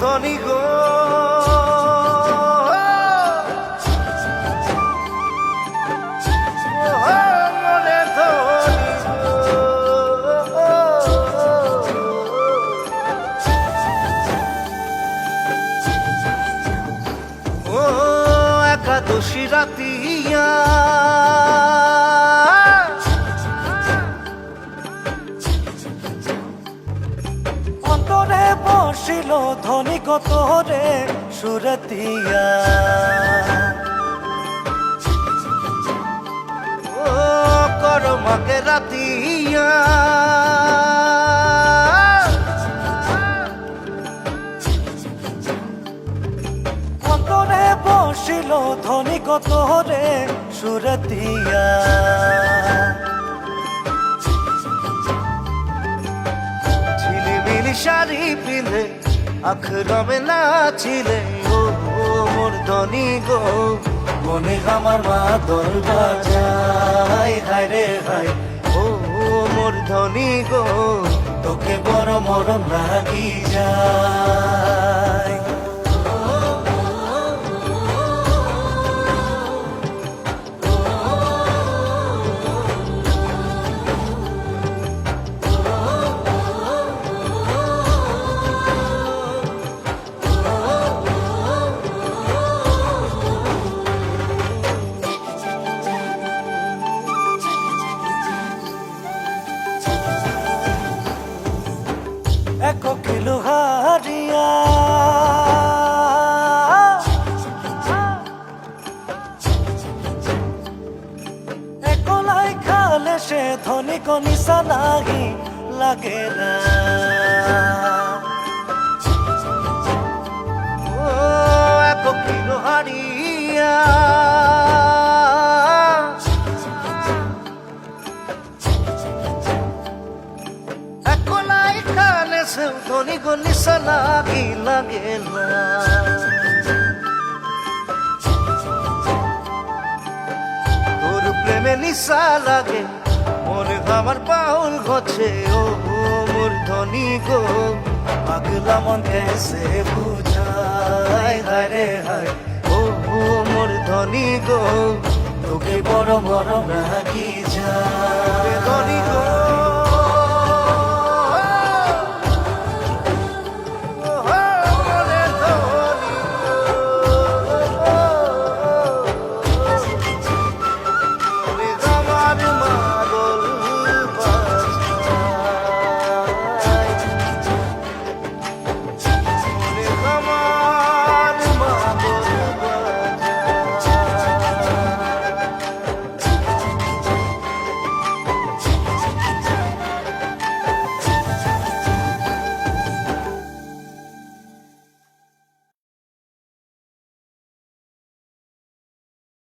ধনী গো একাদশী রাতিয়া অন্তরে বসিল ধনী কত রে সুরতিয়া ও করমাকে রাতিয়া অন্তরে বসিল ধনী কত রে সুরতিয়া ঝিলিমিলি শাড়ি পিঁধে আখরমে নাচিলে ও মোর ধনী গো মনে আমার মাদল বাজায় হায় রে হায় ও মোর ধনী গো তোকে বড় মরম লাগি যায় এক কিলো হারিয়া একলাই খালে সে ধনী কনিসা নাহি লাগে না ও এক কিলো হারিয়া ধনী গো নিশা লাগি লাগে না তোর প্রেমে নিশা লাগে মনে আমার পাউল গছে ও মোর ধনী গো পাগলা মন কেসে বুঝায় হায় রে হায় ও মোর ধনী গো তোকে বড় বড় রাখি যায়